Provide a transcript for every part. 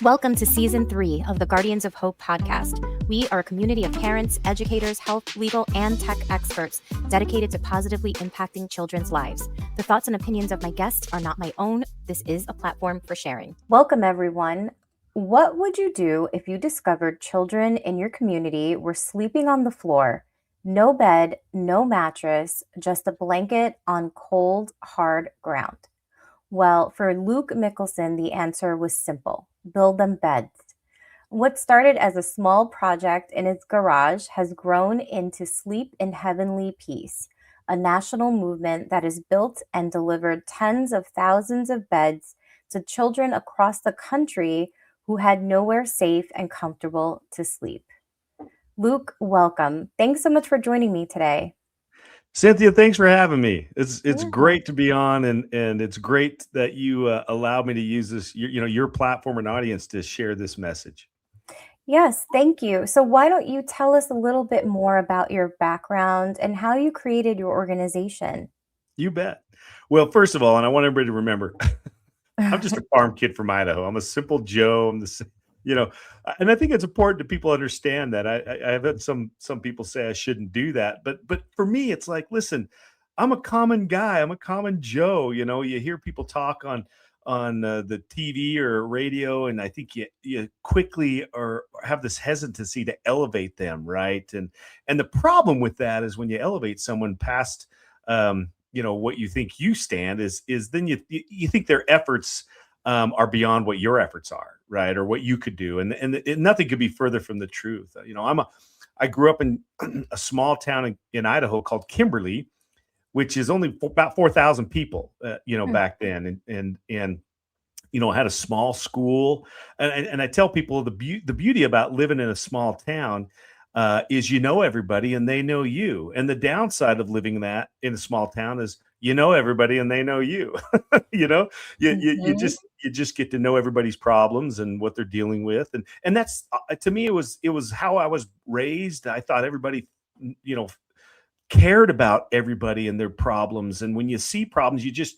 Welcome to Season 3 of the Guardians of Hope podcast. We are a community of parents, educators, health, legal, and tech experts dedicated to positively impacting children's lives. The thoughts and opinions of my guests are not my own. This is a platform for sharing. Welcome, everyone. What would you do if you discovered children in your community were sleeping on the floor? No bed, no mattress, just a blanket on cold, hard ground. Well, for Luke Mickelson, the answer was simple: build them beds. What started as a small project in his garage has grown into Sleep in Heavenly Peace, a national movement that has built and delivered tens of thousands of beds to children across the country who had nowhere safe and comfortable to sleep. Luke, welcome. Thanks so much for joining me today. Cynthia, thanks for having me. It's Yeah. great to be on, and it's great that you allowed me to use this, your platform and audience to share this message. Yes, thank you. So why don't you tell us a little bit more about your background and how you created your organization? You bet. Well, first of all, and I want everybody to remember, I'm just a farm kid from Idaho. I'm a simple Joe. And I think it's important that people understand that. I've had some people say I shouldn't do that, but for me, it's like, listen, I'm a common guy. I'm a common Joe. You hear people talk on the TV or radio, and I think you quickly or have this hesitancy to elevate them, right? And the problem with that is when you elevate someone past what you think you stand is then you think their efforts are beyond what your efforts are, right? Or what you could do. And nothing could be further from the truth. I grew up in a small town in Idaho called Kimberly, which is only about 4,000 people, back then. And had a small school. And I tell people the beauty about living in a small town is everybody and they know you. And the downside of living in a small town is everybody and they know you. You just get to know everybody's problems and what they're dealing with, and that's to me it was how I was raised. I thought everybody cared about everybody and their problems, and when you see problems, you just,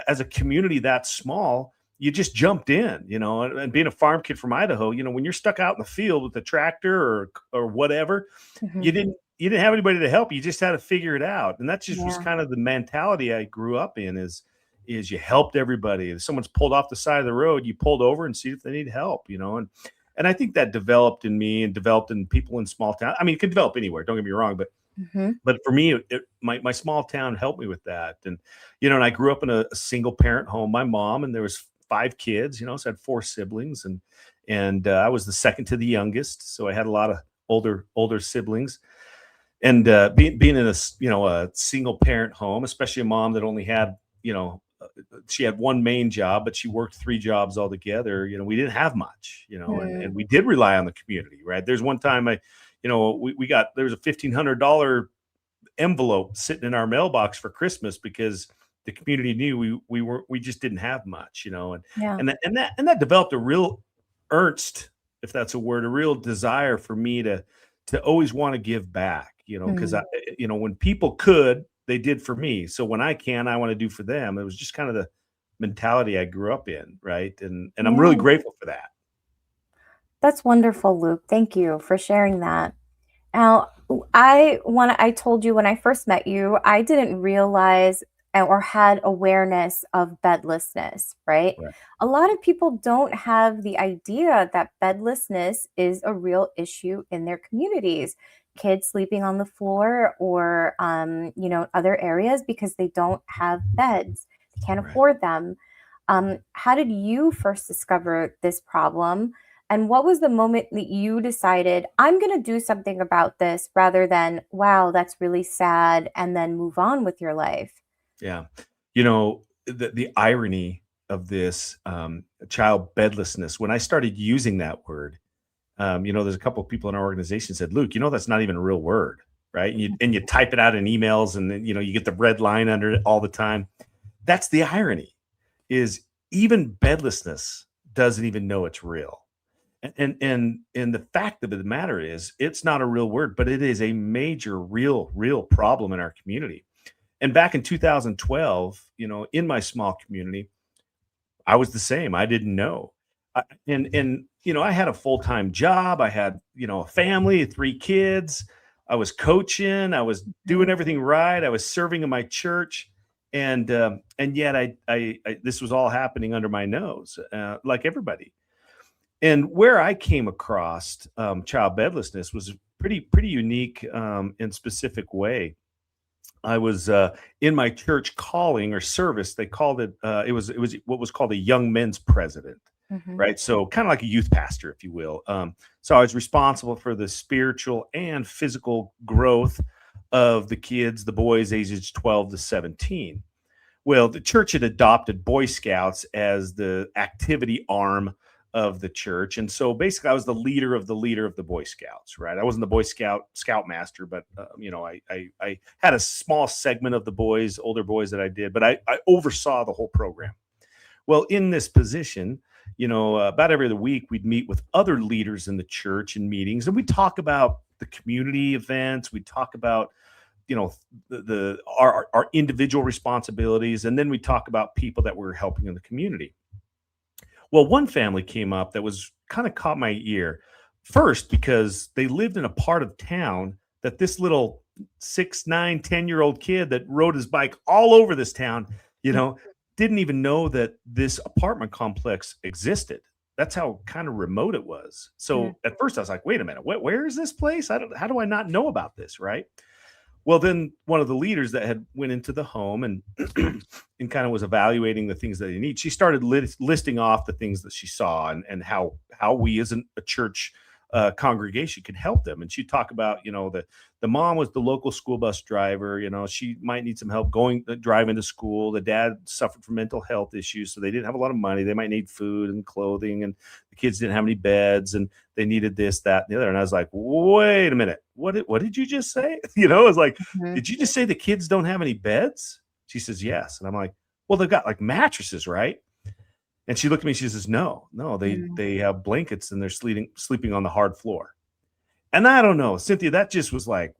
as a community that small, you just jumped in, and being a farm kid from Idaho, when you're stuck out in the field with a tractor or whatever, you didn't have anybody to help. You just had to figure it out. And that just was kind of the mentality I grew up in is you helped everybody. If someone's pulled off the side of the road, you pulled over and see if they need help, and I think that developed in me and developed in people in small town. I mean, it could develop anywhere, don't get me wrong, but for me, my small town helped me with that. And, and I grew up in a single parent home. My mom, and there was 5 kids, so I had 4 siblings, and I was the second to the youngest. So I had a lot of older siblings, and being in a single parent home, especially a mom that only had, she had one main job, but she worked 3 jobs altogether. We didn't have much, and we did rely on the community, right? There's one time there was a $1,500 envelope sitting in our mailbox for Christmas because the community knew we just didn't have much, and that developed a real earnest, if that's a word, a real desire for me to always want to give back, because when people could, they did for me. So when I can, I want to do for them. It was just kind of the mentality I grew up in, right? And I'm really grateful for that. That's wonderful, Luke. Thank you for sharing that. Now, I told you when I first met you, I didn't realize or had awareness of bedlessness, right? A lot of people don't have the idea that bedlessness is a real issue in their communities. Kids sleeping on the floor or, other areas because they don't have beds. They can't afford them. How did you first discover this problem? And what was the moment that you decided, I'm going to do something about this rather than, wow, that's really sad, and then move on with your life? Yeah. The irony of this child bedlessness, when I started using that word, there's a couple of people in our organization said, Luke, that's not even a real word, right? And you type it out in emails, and then, you get the red line under it all the time. That's the irony, is even bedlessness doesn't even know it's real. And the fact of the matter is, it's not a real word, but it is a major, real problem in our community. And back in 2012, in my small community, I was the same. I didn't know. And I had a full-time job. I had, a family, 3 kids. I was coaching. I was doing Mhm. everything right. I was serving in my church, and yet I this was all happening under my nose, like everybody. And where I came across child bedlessness was a pretty unique and specific way. I was in my church calling or service. They called it. It was what was called a young men's president, Mhm. right? So kind of like a youth pastor, if you will. So I was responsible for the spiritual and physical growth of the kids, the boys ages 12 to 17. Well, the church had adopted Boy Scouts as the activity arm of the church, and so basically, I was the leader of the Boy Scouts. Right, I wasn't the Boy Scoutmaster, but I had a small segment of the boys, older boys that I did, but I oversaw the whole program. Well, in this position, about every other week, we'd meet with other leaders in the church in meetings, and we'd talk about the community events. We'd talk about our individual responsibilities, and then we talk about people that we're helping in the community. Well, one family came up that was kind of caught my ear first because they lived in a part of town that this little 6, 9, 10-year-old kid that rode his bike all over this town, you Mhm. know, didn't even know that this apartment complex existed. That's how kind of remote it was. Mhm. So at first I was like, wait a minute, where is this place? How do I not know about this? Right. Well, then one of the leaders that had went into the home and and kind of was evaluating the things that they need. She started listing off the things that she saw and how we as a church congregation could help them. And she'd talk about the mom was the local school bus driver. She might need some help going driving to school. The dad suffered from mental health issues, so they didn't have a lot of money. They might need food and clothing, and the kids didn't have any beds, and they needed this, that, and the other. And I was like, wait a minute, what did you just say? I was like, Mhm. did you just say the kids don't have any beds? She says, yes. And I'm like, well, they've got like mattresses, right? And she looked at me, she says, no, they Mhm. they have blankets and they're sleeping on the hard floor. And I don't know, Cynthia, that just was like,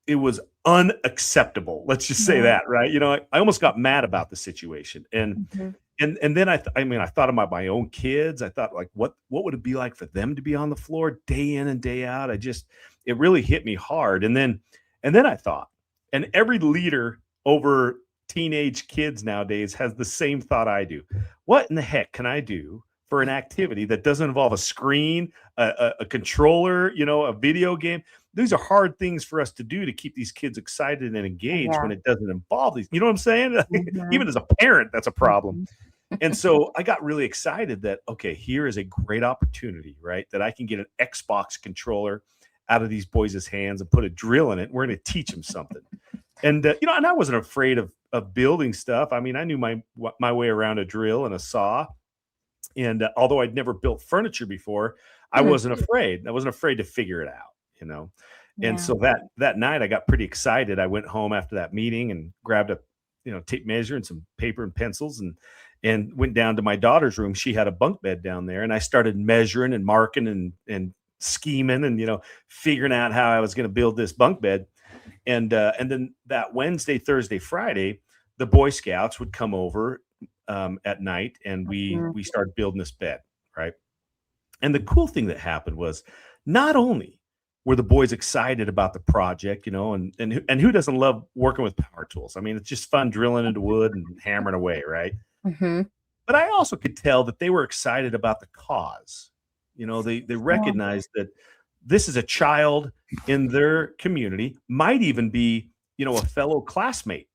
it was unacceptable. Let's just say Yeah. that, right? I almost got mad about the situation. And Mhm. and then I thought about my own kids. I thought, like, what would it be like for them to be on the floor day in and day out? It really hit me hard. And then I thought, and every leader over teenage kids nowadays has the same thought I do. What in the heck can I do for an activity that doesn't involve a screen, a controller, a video game? These are hard things for us to do to keep these kids excited and engaged when Yeah. it doesn't involve these. You know what I'm saying? Mhm. Even as a parent, that's a problem. Mhm. And so I got really excited that, okay, here is a great opportunity, right? That I can get an Xbox controller out of these boys' hands and put a drill in it. We're going to teach them something. And I wasn't afraid of building stuff. I mean, I knew my way around a drill and a saw. And although I'd never built furniture before, I Mhm. wasn't afraid. I wasn't afraid to figure it out. And Yeah. so that night I got pretty excited. I went home after that meeting and grabbed a tape measure and some paper and pencils and went down to my daughter's room. She had a bunk bed down there, and I started measuring and marking and scheming and figuring out how I was going to build this bunk bed. And then that Wednesday, Thursday, Friday, the Boy Scouts would come over at night, and we Mhm. we started building this bed, right? And the cool thing that happened was not only were the boys excited about the project, and who doesn't love working with power tools? I mean, it's just fun drilling into wood and hammering away, right? Mhm. But I also could tell that they were excited about the cause. They Yeah. recognized that this is a child in their community, might even be, a fellow classmate,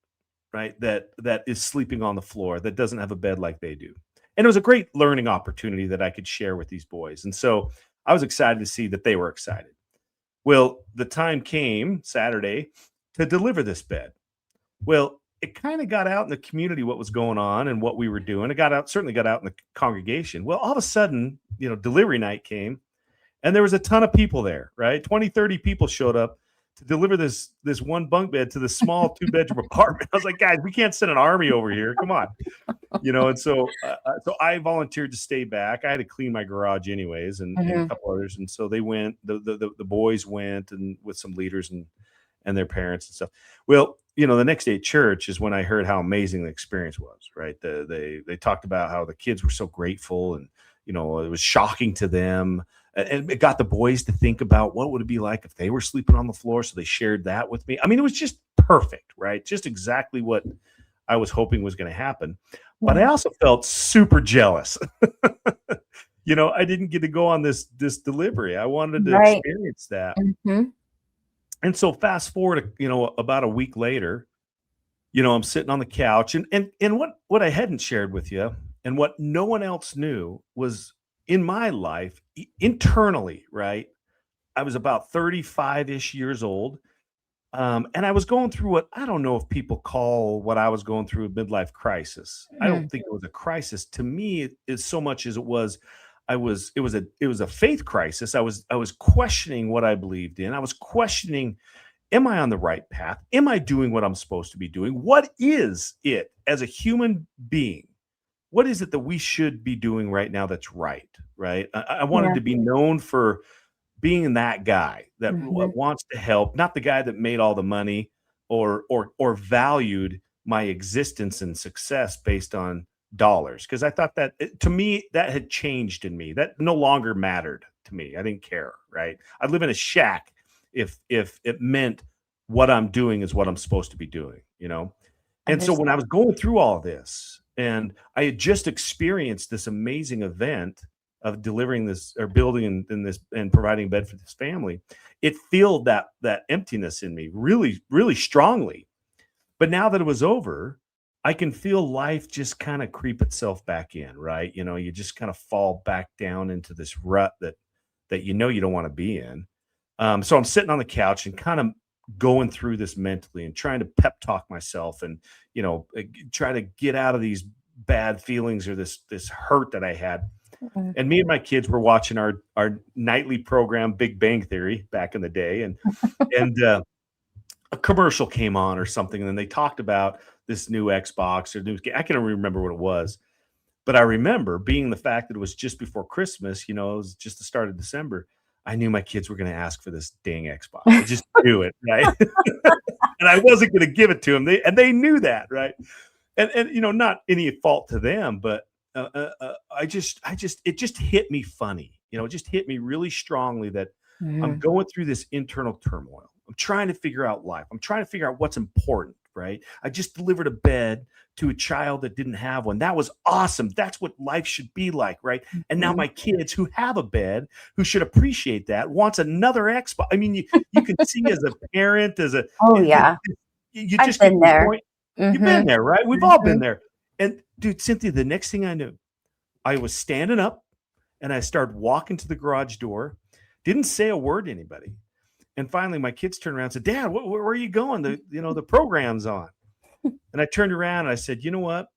right? That is sleeping on the floor, that doesn't have a bed like they do. And it was a great learning opportunity that I could share with these boys. And so I was excited to see that they were excited. Well, the time came Saturday to deliver this bed. Well, it kind of got out in the community what was going on and what we were doing. It certainly got out in the congregation. Well, all of a sudden, delivery night came, and there was a ton of people there, right? 20, 30 people showed up to deliver this one bunk bed to the small two-bedroom apartment. I was like, guys, we can't send an army over here. Come on. And so I volunteered to stay back. I had to clean my garage anyways, and a Mhm. couple others. And so they went, the boys went, and with some leaders and their parents and stuff. Well, the next day at church is when I heard how amazing the experience was, right? They talked about how the kids were so grateful, and it was shocking to them. And it got the boys to think about what would it be like if they were sleeping on the floor. So they shared that with me. I mean, it was just perfect, right? Just exactly what I was hoping was going to happen. But I also felt super jealous. I didn't get to go on this delivery. I wanted to experience that. Mhm. And so fast forward, about a week later, I'm sitting on the couch, and what I hadn't shared with you, and what no one else knew, was in my life internally, right? I was about 35-ish years old. And I was going through what I don't know if people call what I was going through a midlife crisis. I don't think it was a crisis. To me, it is so much as it was it was a faith crisis. I was questioning what I believed in. I was questioning, am I on the right path? Am I doing what I'm supposed to be doing? What is it as a human being? What is it that we should be doing right now that's right? Right? I wanted to be known for being that guy that wants to help, not the guy that made all the money or valued my existence and success based on dollars. Because I thought that to me, that had changed in me. That no longer mattered to me. I didn't care. Right? I live in a shack if it meant what I'm doing is what I'm supposed to be doing. And so when I was going through all this, and I had just experienced this amazing event of delivering this or building in this and providing a bed for this family, it filled that emptiness in me really, really strongly. But now that it was over, I can feel life just kind of creep itself back in, right? You just kind of fall back down into this rut that you don't want to be in. So I'm sitting on the couch and kind of going through this mentally and trying to pep talk myself and, try to get out of these bad feelings or this hurt that I had. And me and my kids were watching our nightly program, Big Bang Theory, back in the day. And a commercial came on or something. And then they talked about this new Xbox or new game. I can't remember what it was. But I remember being the fact that it was just before Christmas, it was just the start of December. I knew my kids were going to ask for this dang Xbox. I just knew it, right? And I wasn't going to give it to them. They knew that, right? And not any fault to them, but it just hit me funny. It just hit me really strongly that I'm going through this internal turmoil. I'm trying to figure out life. I'm trying to figure out what's important, right? I just delivered a bed to a child that didn't have one. That was awesome. That's what life should be like, right? And now my kids who have a bed, who should appreciate that, wants another Xbox. I mean, you can see as a parent, you I've just been there. You've been there, right? We've all been there. And dude, Cynthia, the next thing I knew, I was standing up and I started walking to the garage door, didn't say a word to anybody. And finally my kids turned around and said, Dad, where are you going? The program's on. And I turned around and I said, you know what?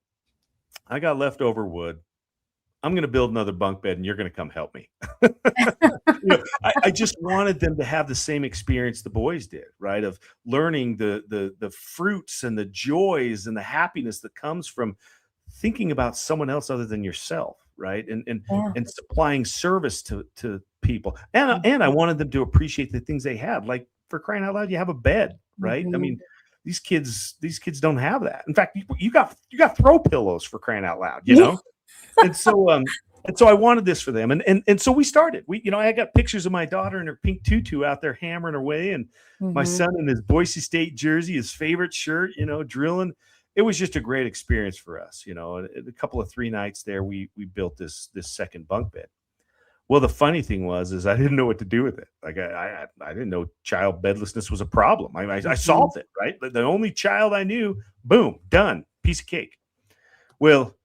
I got leftover wood. I'm going to build another bunk bed and you're going to come help me. I just wanted them to have the same experience the boys did, right? Of learning the fruits and the joys and the happiness that comes from thinking about someone else other than yourself, right? And supplying service to people. And I wanted them to appreciate the things they had. Like, for crying out loud, you have a bed, right? I mean, these kids don't have that. In fact, you got throw pillows, for crying out loud, And so I wanted this for them. And so we started. I got pictures of my daughter in her pink tutu out there hammering away, and my son in his Boise State jersey, his favorite shirt, drilling. It was just a great experience for us. A couple of 3 nights there, we built this second bunk bed. Well, the funny thing was I didn't know what to do with it. Like I didn't know child bedlessness was a problem. I solved it, right? The only child I knew, boom, done, piece of cake. Well,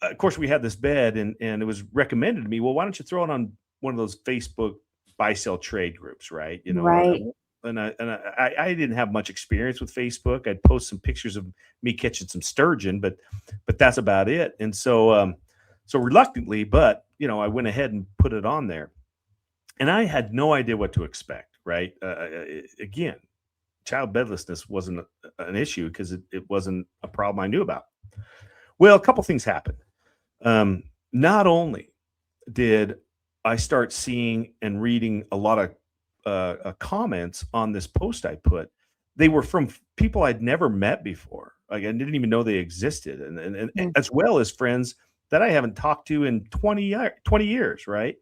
of course, we had this bed, and it was recommended to me. Well, why don't you throw it on one of those Facebook buy sell trade groups, right? Right. And I didn't have much experience with Facebook. I'd post some pictures of me catching some sturgeon, but that's about it. And so reluctantly, but I went ahead and put it on there, and I had no idea what to expect. Right? Again, child bedlessness wasn't an issue because it wasn't a problem I knew about. Well, a couple things happened. Not only did I start seeing and reading a lot of comments on this post I put, they were from people I'd never met before. Like, I didn't even know they existed, and as well as friends that I haven't talked to in 20 years, right?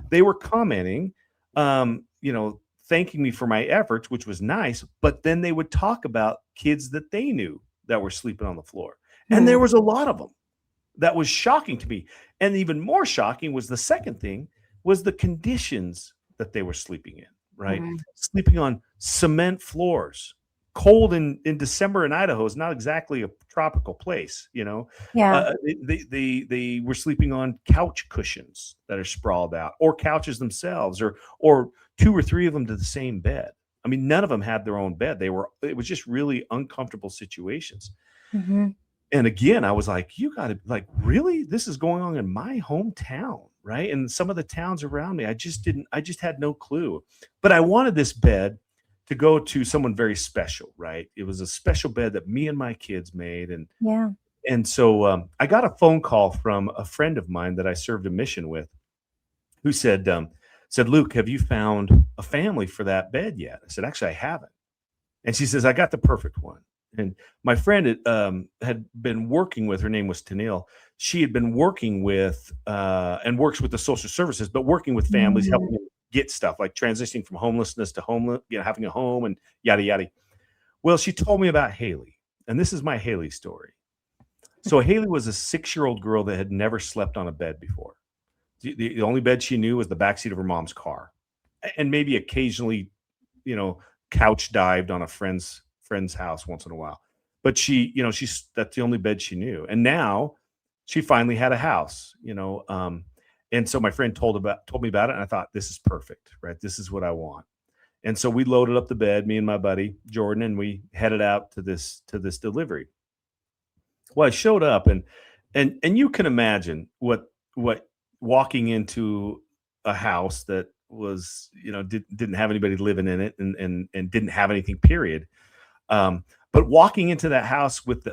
They were commenting, thanking me for my efforts, which was nice, but then they would talk about kids that they knew that were sleeping on the floor. And Hmm. there was a lot of them. That was shocking to me. And even more shocking was the second thing was the conditions that they were sleeping in, right? Hmm. Sleeping on cement floors. Cold in December in Idaho is not exactly a tropical place, you know. Yeah. They were sleeping on couch cushions that are sprawled out, or couches themselves, or two or three of them to the same bed. I mean, none of them had their own bed. It was just really uncomfortable situations. Hmm. And again, I was like, you got to, like, really? This is going on in my hometown, right? And some of the towns around me, I just had no clue. But I wanted this bed to go to someone very special, right? It was a special bed that me and my kids made. Yeah. And so I got a phone call from a friend of mine that I served a mission with, who said, Luke, have you found a family for that bed yet? I said, actually, I haven't. And she says, I got the perfect one. And my friend had been working with, her name was Tanil. She had been working with and works with the social services, but working with families, Mhm. helping them get stuff like transitioning from homelessness to homeless, having a home and yada, yada. Well, she told me about Haley. And this is my Haley story. So Haley was a 6-year-old girl that had never slept on a bed before. The only bed she knew was the backseat of her mom's car, and maybe occasionally, you know, couch dived on a friend's house once in a while. But that's the only bed she knew. And now she finally had a house, and so my friend told me about it, and I thought, this is perfect, right? This is what I want. And so we loaded up the bed, me and my buddy Jordan, and we headed out to this delivery. Well, I showed up, and you can imagine what walking into a house that was, didn't have anybody living in it, and didn't have anything, period. But walking into that house with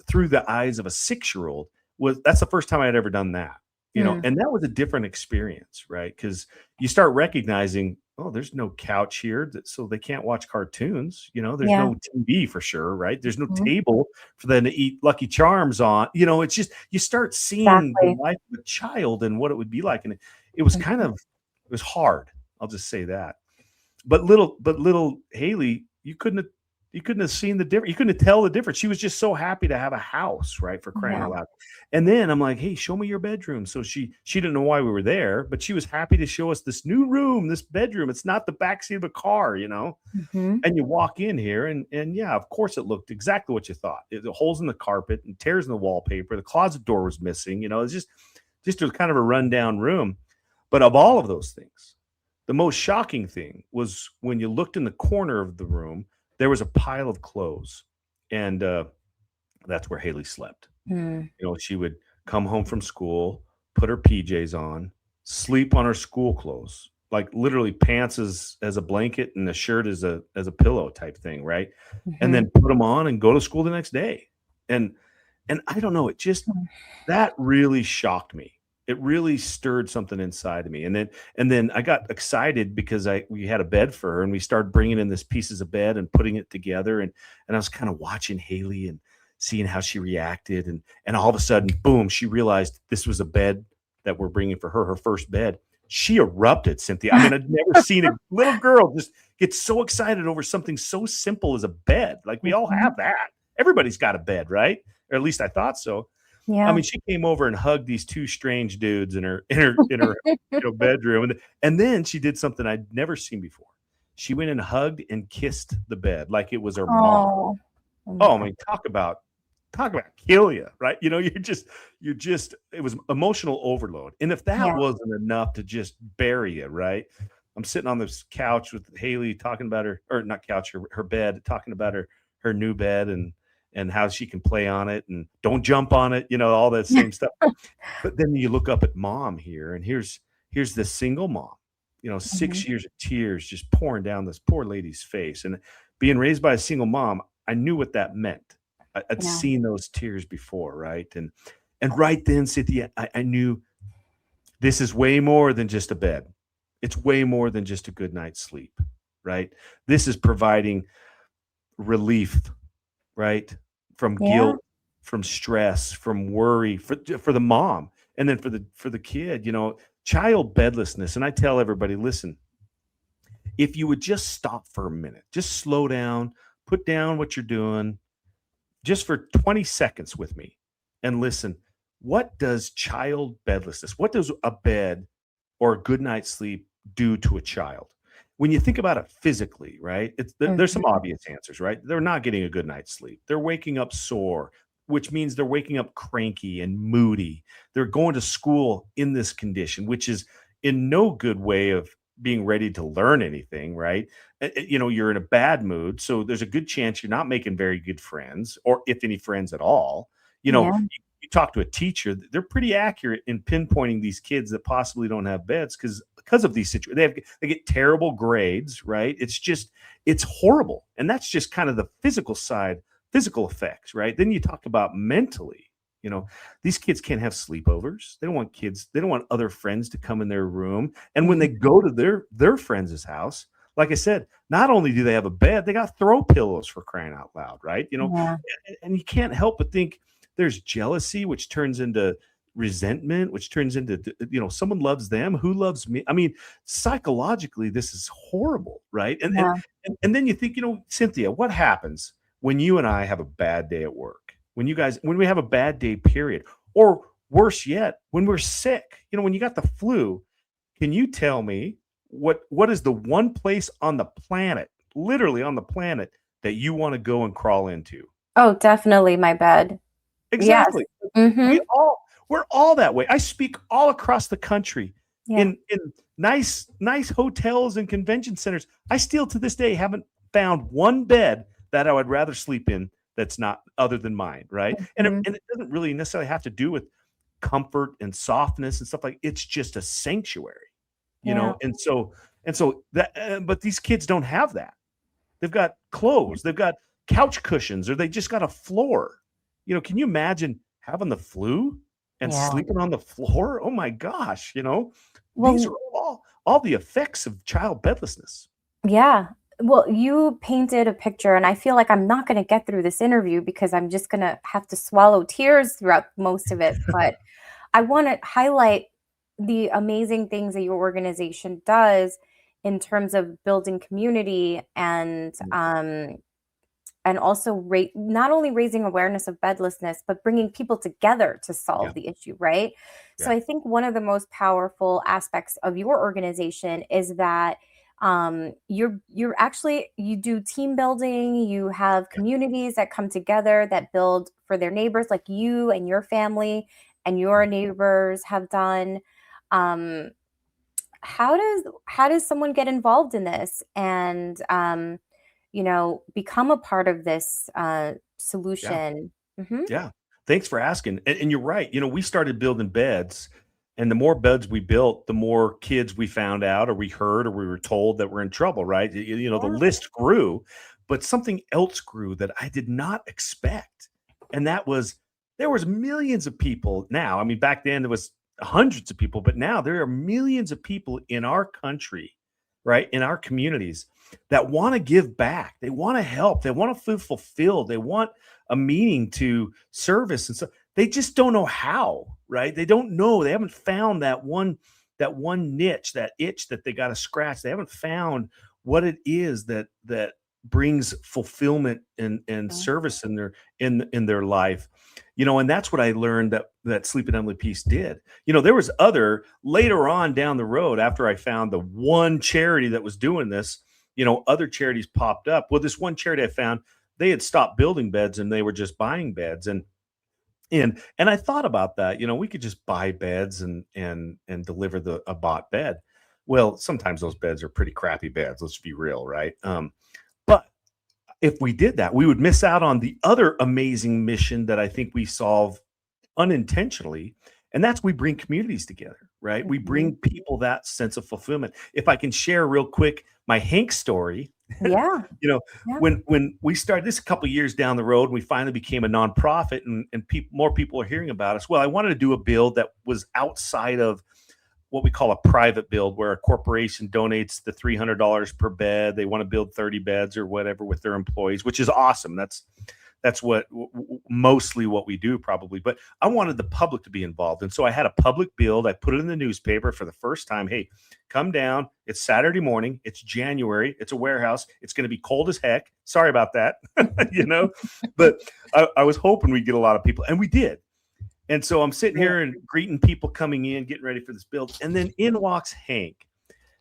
through the eyes of a 6-year-old, that's the first time I had ever done that. Mm. And that was a different experience, right? Because you start recognizing, oh, there's no couch here, so they can't watch cartoons. There's Yeah. no TV for sure, right? There's no Mhm. table for them to eat Lucky Charms on. It's just, you start seeing the Exactly. life of a child and what it would be like, and it was Mhm. it was hard. I'll just say that. But little Haley, you couldn't have seen the difference. You couldn't tell the difference. She was just so happy to have a house, right? For crying Yeah. out loud. And then I'm like, hey, show me your bedroom. So she didn't know why we were there, but she was happy to show us this new room, this bedroom. It's not the backseat of a car. Mhm. And you walk in here, and yeah, of course it looked exactly what you thought. The holes in the carpet and tears in the wallpaper. The closet door was missing. It's just a kind of a rundown room. But of all of those things, the most shocking thing was when you looked in the corner of the room, there was a pile of clothes, and that's where Haley slept. Mm. She would come home from school, put her PJs on, sleep on her school clothes, like literally pants as a blanket and a shirt as a pillow type thing, right? And Mhm. then put them on and go to school the next day. And I don't know, Mm. that really shocked me. It really stirred something inside of me. And then I got excited because we had a bed for her, and we started bringing in this pieces of bed and putting it together. And I was kind of watching Haley and seeing how she reacted. And all of a sudden, boom, she realized this was a bed that we're bringing for her, her first bed. She erupted, Cynthia. I mean, I'd never seen a little girl just get so excited over something so simple as a bed. Like, we all Mhm. have that. Everybody's got a bed, right? Or at least I thought so. I Yeah. mean, she came over and hugged these two strange dudes in her bedroom, and then she did something I'd never seen before. She went and hugged and kissed the bed like it was her mom. Oh. Oh my Oh, I God. mean, talk about kill you, right? You're just it was emotional overload. And if that Yeah. wasn't enough to just bury you, right? I'm sitting on this couch with Haley talking about her, or not couch, her bed, talking about her new bed, and how she can play on it and don't jump on it, all that same stuff. But then you look up at mom here, and here's this single mom, Mhm. 6 years of tears just pouring down this poor lady's face. And being raised by a single mom, I knew what that meant. I'd Yeah. seen those tears before, right? And right then, Cynthia, I knew this is way more than just a bed. It's way more than just a good night's sleep, right? This is providing relief, right? From Yeah. guilt, from stress, from worry, for the mom, and then for the kid, child bedlessness. And I tell everybody, listen, if you would just stop for a minute, just slow down, put down what you're doing, just for 20 seconds with me and listen. What does child bedlessness, what does a bed or a good night's sleep do to a child? When you think about it physically, right? There's some Mhm. obvious answers, right? They're not getting a good night's sleep. They're waking up sore, which means they're waking up cranky and moody. They're going to school in this condition, which is in no good way of being ready to learn anything, right? You're in a bad mood, so there's a good chance you're not making very good friends, or if any friends at all. Yeah. You talk to a teacher, they're pretty accurate in pinpointing these kids that possibly don't have beds because of these situations. They get terrible grades, right? It's horrible, and that's just kind of the physical side, physical effects, right? Then you talk about mentally. You know, these kids can't have sleepovers. They don't want other friends to come in their room. And when they Mhm. go to their friends' house, like I said, not only do they have a bed, they got throw pillows, for crying out loud, right? Yeah. And you can't help but think there's jealousy, which turns into resentment, which turns into, someone loves them, who loves me? I mean, psychologically, this is horrible, right? Yeah. And then you think, Cynthia, what happens when you and I have a bad day at work? When we have a bad day, period, or worse yet, when we're sick, when you got the flu, can you tell me what is the one place on the planet, literally on the planet, that you want to go and crawl into? Oh, definitely my bed. Yes. Exactly. We Mhm. all we're all that way. I speak all across the country Yeah. in nice hotels and convention centers. I still to this day haven't found one bed that I would rather sleep in that's not other than mine, right? Mhm. And it doesn't really necessarily have to do with comfort and softness and stuff like it's just a sanctuary, Yeah. and so that but these kids don't have that. They've got clothes, they've got couch cushions, or they just got a floor. Can you imagine having the flu and Yeah. sleeping on the floor? Oh my gosh, these are Well, all the effects of child bedlessness. yeah. Well, you painted a picture, and I feel like I'm not gonna get through this interview because I'm just gonna have to swallow tears throughout most of it, but I wanna highlight the amazing things that your organization does in terms of building community and also not only raising awareness of bedlessness, but bringing people together to Yeah, solve the issue, right? So yeah, I think one of the most powerful aspects of your organization is that you're actually you do team building, you have yeah, communities that come together that build for their neighbors, like you and your family and your mm, neighbors have done. Um, how does someone get involved in this and become a part of this yeah. solution? Hmm. Yeah. Thanks for asking. And you're right. We started building beds, and the more beds we built, the more kids we found out, or we heard, or we were told that we're in trouble, right? The Yeah. list grew, but something else grew that I did not expect. And that was there was millions of people now. I mean, back then there was hundreds of people, but now there are millions of people in our country, right? In our communities that want to give back. They want to help. They want to feel fulfilled. They want a meaning to service and so they just don't know how, right? They don't know. They haven't found that one niche, that itch that they got to scratch. They haven't found what it is that brings fulfillment and service in their life. And that's what I learned that Sleep and Emily Peace did. There was other later on down the road after I found the one charity that was doing this, other charities popped up. Well, this one charity I found, they had stopped building beds and they were just buying beds. And I thought about that. We could just buy beds and deliver a bought bed. Well, sometimes those beds are pretty crappy beds. Let's be real, right? But if we did that, we would miss out on the other amazing mission that I think we solve unintentionally, and that's we bring communities together, right? We Mhm. bring people that sense of fulfillment. If I can share real quick my Hank story, Yeah. you know, Yeah. when we started this a couple years down the road, we finally became a nonprofit, and more people are hearing about us. Well, I wanted to do a build that was outside of what we call a private build, where a corporation donates the $300 per bed. They want to build 30 beds or whatever with their employees, which is awesome. that's mostly what we do probably. But I wanted the public to be involved. And so I had a public build. I put it in the newspaper for the first time. Hey, come down. It's Saturday morning. It's January. It's a warehouse. It's going to be cold as heck. Sorry about that, but I was hoping we'd get a lot of people, and we did. And so I'm sitting here and greeting people coming in, getting ready for this build. And then in walks Hank.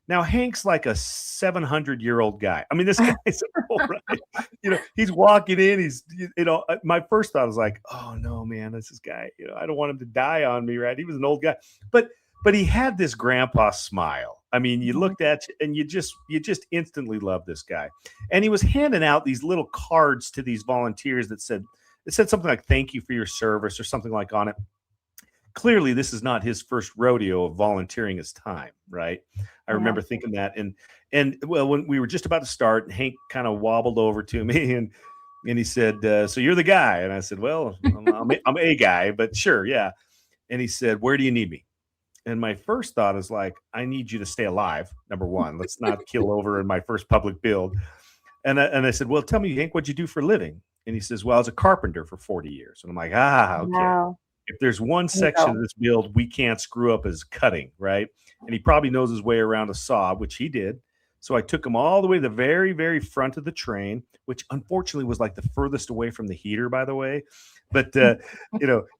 Now, Hank's like a 700-year-old guy. I mean, this guy's old, right? He's walking in. He's, my first thought was like, oh, no, man, this is guy. I don't want him to die on me, right? He was an old guy. But he had this grandpa smile. I mean, you looked at you and you just instantly loved this guy. And he was handing out these little cards to these volunteers that said something like, thank you for your service or something like on it. Clearly, this is not his first rodeo of volunteering his time, right? I remember thinking that. And well, when we were just about to start, Hank kind of wobbled over to me and he said, so you're the guy. And I said, well, I'm a guy, but sure, yeah. And he said, where do you need me? And my first thought is like, I need you to stay alive, number one. Let's not kill over in my first public build. And I said, well, tell me, Hank, what'd you do for a living? And he says, well, I was a carpenter for 40 years. And I'm like, okay. Wow. If there's one section of this build we can't screw up is cutting, right? And he probably knows his way around a saw, which he did. So I took him all the way to the very, very front of the train, which unfortunately was like the furthest away from the heater, by the way. But,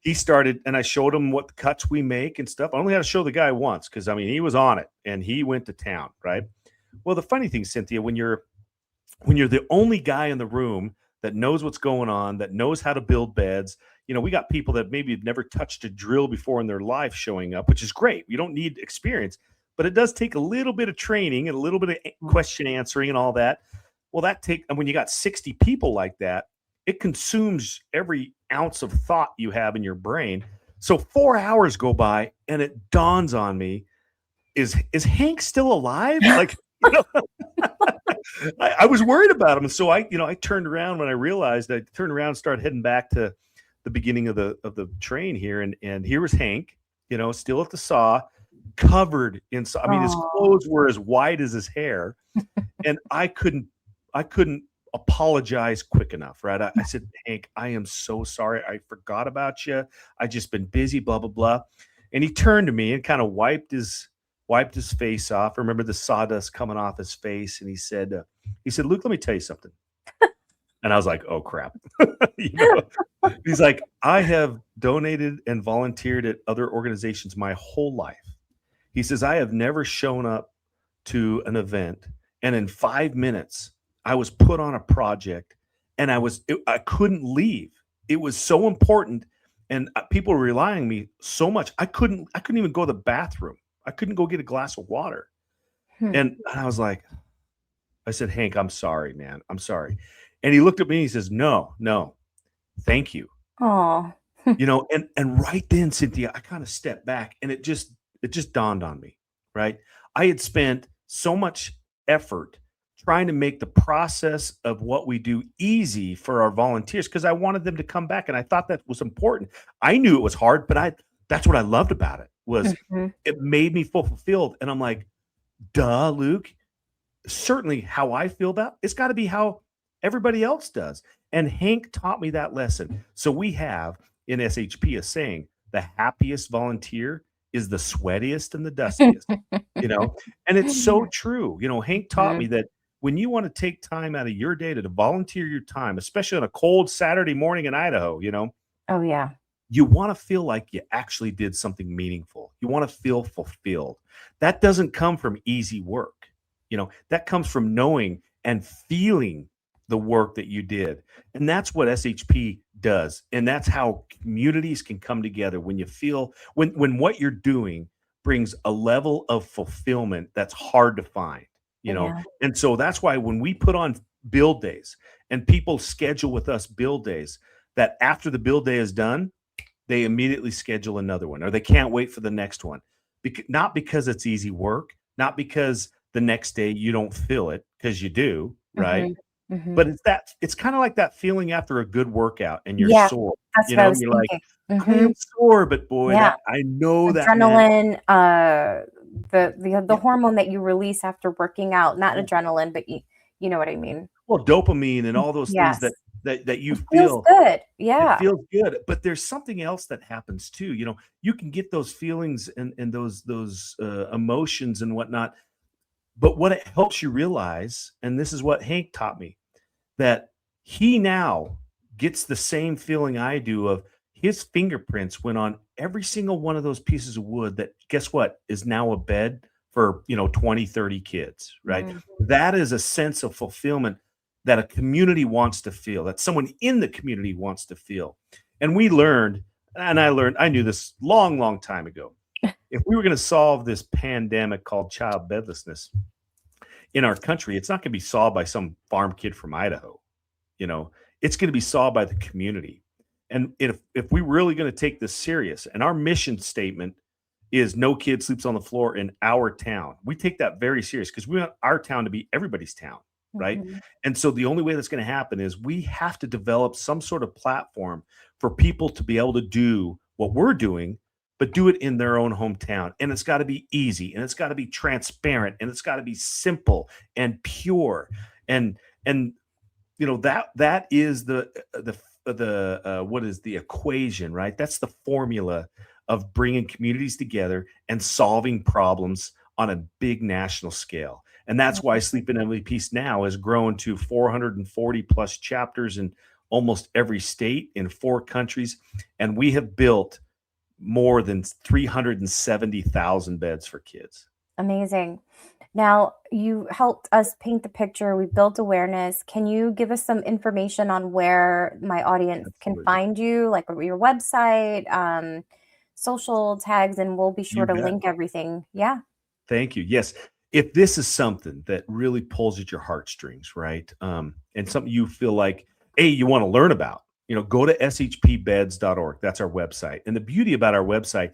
he started, and I showed him what cuts we make and stuff. I only had to show the guy once because, I mean, he was on it, and he went to town, right? Well, the funny thing, Cynthia, when you're the only guy in the room that knows what's going on, that knows how to build beds. We got people that maybe have never touched a drill before in their life showing up, which is great. You don't need experience, but it does take a little bit of training and a little bit of question answering and all that. Well, and when you got 60 people like that, it consumes every ounce of thought you have in your brain. So 4 hours go by and it dawns on me, is Hank still alive? Like, I was worried about him. And so I turned around when I realized. I turned around and started heading back to the beginning of the train here. And here was Hank, still at the saw, covered in saw. I mean, his clothes were as white as his hair. And I couldn't apologize quick enough, right? I said, Hank, I am so sorry. I forgot about you. I just been busy, blah, blah, blah. And he turned to me and kind of wiped his face off. I remember the sawdust coming off his face. And he said, Luke, let me tell you something. And I was like, oh, crap. He's like, I have donated and volunteered at other organizations my whole life. He says, I have never shown up to an event. And in 5 minutes, I was put on a project and I couldn't leave. It was so important. And people were relying on me so much. I couldn't even go to the bathroom. I couldn't go get a glass of water. And I was like, I said, Hank, I'm sorry, man. I'm sorry. And he looked at me and he says, no, thank you. Oh, and right then, Cynthia, I kind of stepped back and it just dawned on me, right? I had spent so much effort trying to make the process of what we do easy for our volunteers because I wanted them to come back. And I thought that was important. I knew it was hard, but that's what I loved about it was it made me feel fulfilled. And I'm like, duh, Luke, certainly how I feel about it's got to be how everybody else does. And Hank taught me that lesson. So we have in SHP a saying, the happiest volunteer is the sweatiest and the dustiest, and it's so true. Hank taught me that when you want to take time out of your day to volunteer your time, especially on a cold Saturday morning in Idaho, oh yeah, you want to feel like you actually did something meaningful. You want to feel fulfilled. That doesn't come from easy work. That comes from knowing and feeling the work that you did. And that's what SHP does. And that's how communities can come together when you feel, when what you're doing brings a level of fulfillment that's hard to find, And so that's why when we put on build days and people schedule with us build days, that after the build day is done, they immediately schedule another one, or they can't wait for the next one. Not because it's easy work, not because the next day you don't feel it, because you do, right? But it's kind of like that feeling after a good workout and you're sore. That's what I was you're thinking. like, I am sore, but boy, I know that adrenaline, the hormone that you release after working out, not adrenaline, but you know what I mean. Well, dopamine and all those things that that you It feels feel. good. It Yeah. feels good, but there's something else that happens too. You can get those feelings and those emotions and whatnot, but what it helps you realize, and this is what Hank taught me, that he now gets the same feeling I do of his fingerprints went on every single one of those pieces of wood that, guess what, is now a bed for 20, 30 kids, right? Mhm. That is a sense of fulfillment that a community wants to feel, that someone in the community wants to feel. And we learned, and I knew this long, long time ago. If we were going to solve this pandemic called child bedlessness in our country, it's not going to be solved by some farm kid from Idaho. It's going to be solved by the community. And if we're really going to take this serious, and our mission statement is no kid sleeps on the floor in our town, we take that very serious because we want our town to be everybody's town, right? Mhm. And so the only way that's going to happen is we have to develop some sort of platform for people to be able to do what we're doing, but do it in their own hometown. And it's got to be easy, and it's got to be transparent, and it's got to be simple and pure. And that is the what is the equation, right? That's the formula of bringing communities together and solving problems on a big national scale. And that's why Sleep in Emily Peace now has grown to 440 plus chapters in almost every state in 4 countries, and we have built more than 370,000 beds for kids. Amazing. Now, you helped us paint the picture. We built awareness. Can you give us some information on where my audience can Absolutely. find you, like your website, social tags, and we'll be sure You to bet. link everything. Yeah. Thank you. Yes. If this is something that really pulls at your heartstrings, right? And something you feel like, hey, you want to learn about, go to shpbeds.org. That's our website. And the beauty about our website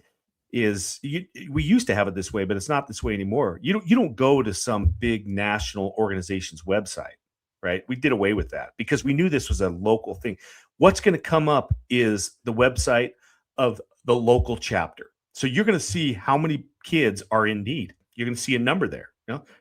is we used to have it this way, but it's not this way anymore. You don't go to some big national organization's website, right? We did away with that because we knew this was a local thing. What's going to come up is the website of the local chapter. So you're going to see how many kids are in need. You're going to see a number there,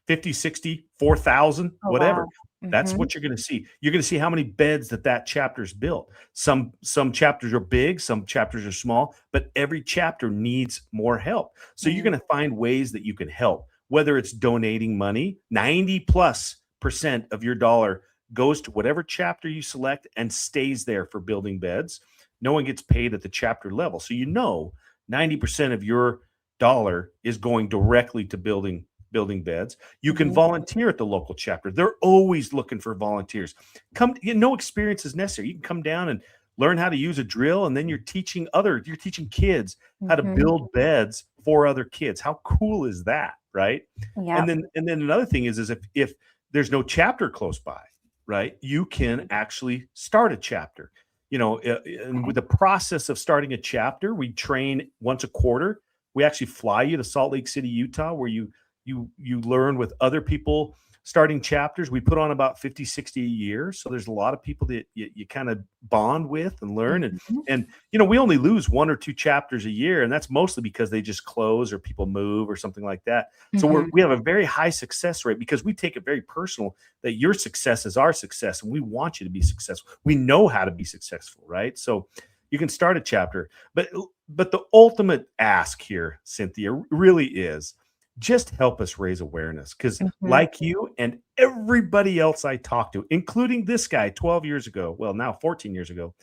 50, 60, 4,000, Oh, whatever. wow. That's Mhm. what you're going to see. You're going to see how many beds that chapter's built. Some chapters are big, some chapters are small, but every chapter needs more help. So you're going to find ways that you can help, whether it's donating money. 90+% of your dollar goes to whatever chapter you select and stays there for building beds. No one gets paid at the chapter level. So 90% of your dollar is going directly to building beds. You can Mhm. volunteer at the local chapter. They're always looking for volunteers. No experience is necessary. You can come down and learn how to use a drill, and then you're teaching kids how to Mhm. build beds for other kids. How cool is that, right? Yeah. And then another thing is if there's no chapter close by, right? You can actually start a chapter. And with the process of starting a chapter, we train once a quarter. We actually fly you to Salt Lake City, Utah, where you learn with other people starting chapters. We put on about 50, 60 a year. So there's a lot of people that you kind of bond with and learn. Mhm. And we only lose 1 or 2 chapters a year. And that's mostly because they just close or people move or something like that. So Mhm. we have a very high success rate because we take it very personal that your success is our success. And we want you to be successful. We know how to be successful, right? So you can start a chapter, but the ultimate ask here, Cynthia, really is just help us raise awareness. Because Mhm. like you and everybody else I talked to, including this guy 12 years ago, well, now 14 years ago,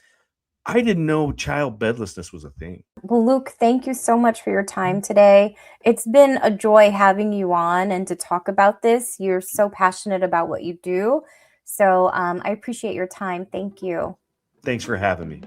I didn't know child bedlessness was a thing. Well, Luke, thank you so much for your time today. It's been a joy having you on and to talk about this. You're so passionate about what you do. So I appreciate your time. Thank you. Thanks for having me.